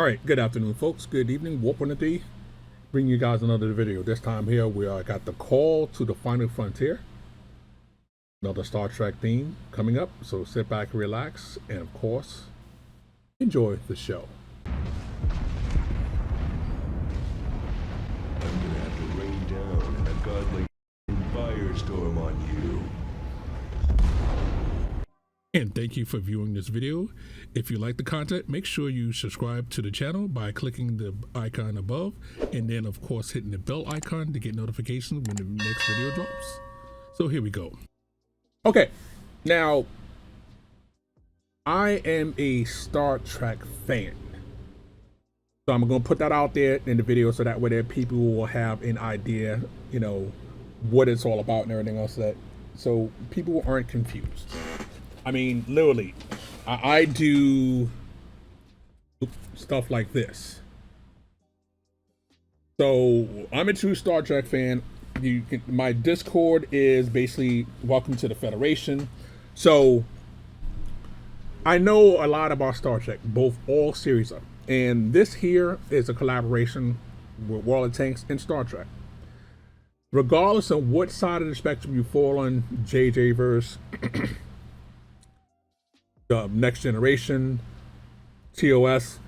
All right, good afternoon, folks. Good evening. Warp 103, bringing you guys another video. This time here, we got the call to the final frontier. Another Star Trek theme coming up. So sit back, relax, and of course, enjoy the show. I'm gonna have to rain down a godly firestorm on you. And thank you for viewing this video. If you like the content, make sure you subscribe to the channel by clicking the icon above, and then of course hitting the bell icon to get notifications when the next video drops. So here we go. Okay, now I am a Star Trek fan. So I'm gonna put that out there in the video so that way that people will have an idea, you know, what it's all about and everything else, that so people aren't confused. I mean, literally, I do stuff like this. So I'm a true Star Trek fan. My Discord is basically welcome to the Federation. So I know a lot about Star Trek, both all series of, and this here is a collaboration with World of Tanks and Star Trek. Regardless of what side of the spectrum you fall on, JJ verse, the Next Generation, TOS,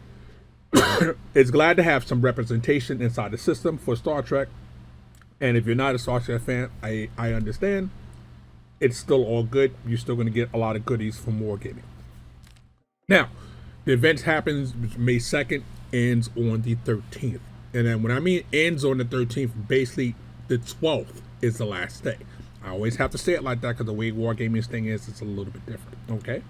is glad to have some representation inside the system for Star Trek. And if you're not a Star Trek fan, I understand. It's still all good. You're still going to get a lot of goodies from Wargaming. Now, the event happens May 2nd, ends on the 13th. And then when I mean ends on the 13th, basically the 12th is the last day. I always have to say it like that because the way Wargaming's thing is, it's a little bit different, okay?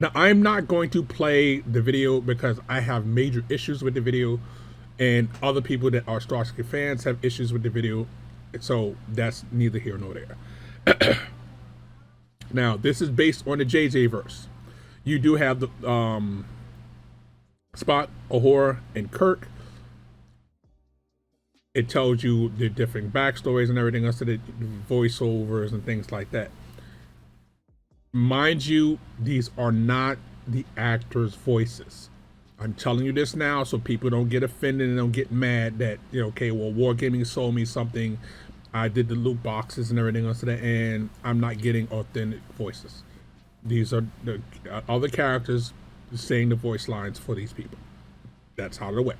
Now, I'm not going to play the video because I have major issues with the video, and other people that are Star Trek fans have issues with the video, so that's neither here nor there. Now, this is based on the JJ verse. You do have the Spock, Uhura, and Kirk. It tells you the different backstories and everything else, the voiceovers and things like that. Mind you, these are not the actors' voices. I'm telling you this now so people don't get offended and don't get mad that, you know, okay, well, Wargaming sold me something. I did the loot boxes and everything else, and I'm not getting authentic voices. These are the other characters saying the voice lines for these people. That's out of the way.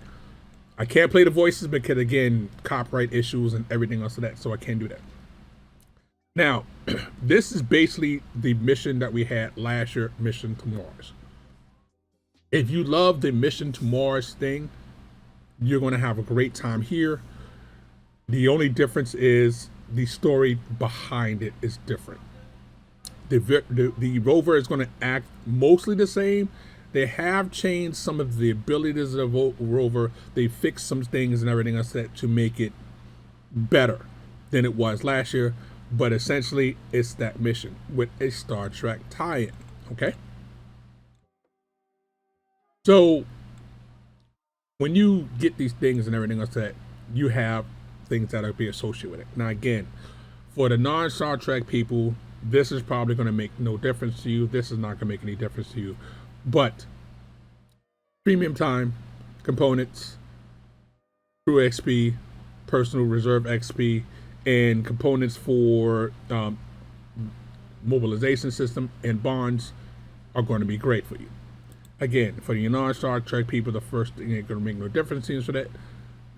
I can't play the voices because, again, copyright issues and everything else of that, so I can't do that. Now, this is basically the mission that we had last year, Mission to Mars. If you love the Mission to Mars thing, you're going to have a great time here. The only difference is the story behind it is different. The rover is going to act mostly the same. They have changed some of the abilities of the rover. They fixed some things and everything else to make it better than it was last year. But essentially, it's that mission with a Star Trek tie-in, okay? So, when you get these things and everything else that you have things that are be associated with it. Now, again, for the non-Star Trek people, this is probably going to make no difference to you. This is not going to make any difference to you. But premium time, components, crew XP, personal reserve XP, and components for mobilization system and bonds are going to be great for you. Again, for the non-Star Trek people, the first thing ain't going to make no difference for that.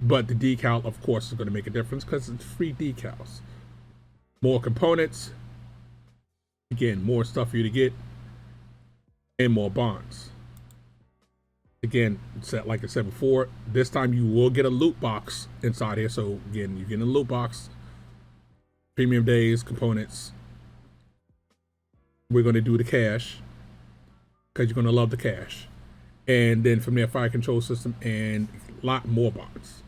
But the decal, of course, is going to make a difference because it's free decals. More components, again, more stuff for you to get, and more bonds. Again, like I said before, this time you will get a loot box inside here. So again, you get a loot box, premium days, components. We're going to do the cash because you're going to love the cash. And then from there, fire control system and a lot more bonds.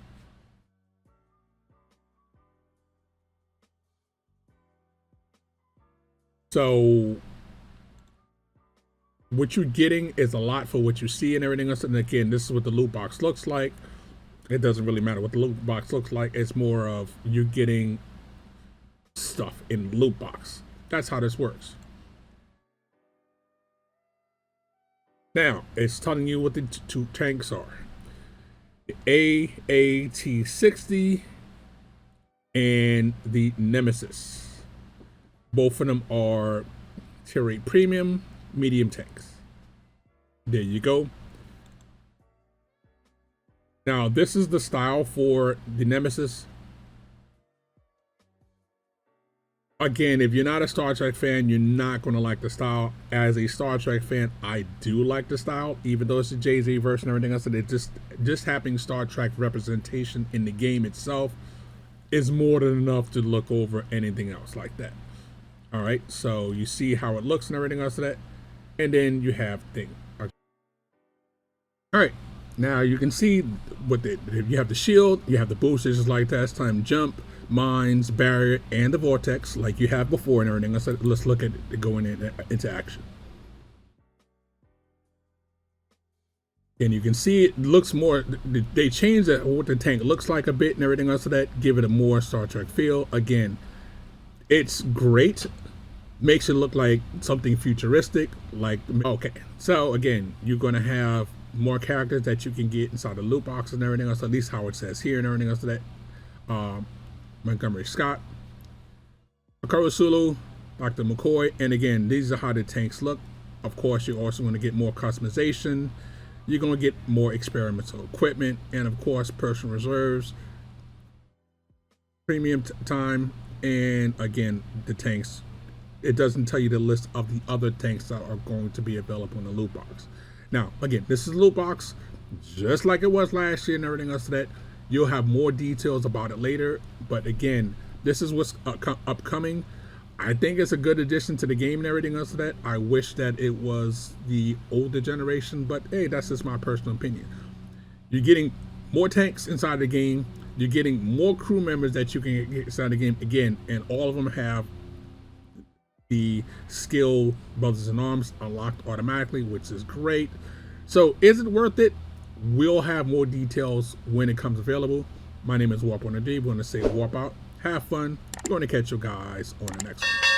So what you're getting is a lot for what you see and everything else. And again, this is what the loot box looks like. It doesn't really matter what the loot box looks like. It's more of you getting stuff in the loot box. That's how this works. Now, it's telling you what the two tanks are. The AAT-60 and the Nemesis. Both of them are Tier 8 Premium medium tanks. There you go. Now, this is the style for the Nemesis. Again, if you're not a Star Trek fan, you're not going to like the style. As a Star Trek fan, I do like the style, even though it's a JZ version and everything else. It just having Star Trek representation in the game itself is more than enough to look over anything else like that. All right, so you see how it looks and everything else of that, and then you have thing. Okay. All right, now you can see what you have the shield, you have the boosters just like last time, jump, mines, barrier, and the vortex like you have before and everything. Let's look at it going into action. And you can see it looks more, they changed what the tank looks like a bit and everything else of that, give it a more Star Trek feel. Again, it's great, makes it look like something futuristic, like, okay. So again, you're gonna have more characters that you can get inside the loot boxes and everything else, at least how it says here and everything else of that. Montgomery Scott, Akara Sulu, Dr. McCoy, and again, these are how the tanks look. Of course, you're also going to get more customization. You're going to get more experimental equipment, and of course, personal reserves, premium time, and again, the tanks. It doesn't tell you the list of the other tanks that are going to be available in the loot box. Now, again, this is a loot box, just like it was last year and everything else that. You'll have more details about it later, but again, this is what's upcoming. I think it's a good addition to the game and everything else of that. I wish that it was the older generation, but hey, that's just my personal opinion. You're getting more tanks inside the game. You're getting more crew members that you can get inside the game again, and all of them have the skill brothers in arms unlocked automatically, which is great. So is it worth it? We'll have more details when it comes available. My name is Warp on the D. We're going to say warp out. Have fun. We're going to catch you guys on the next one.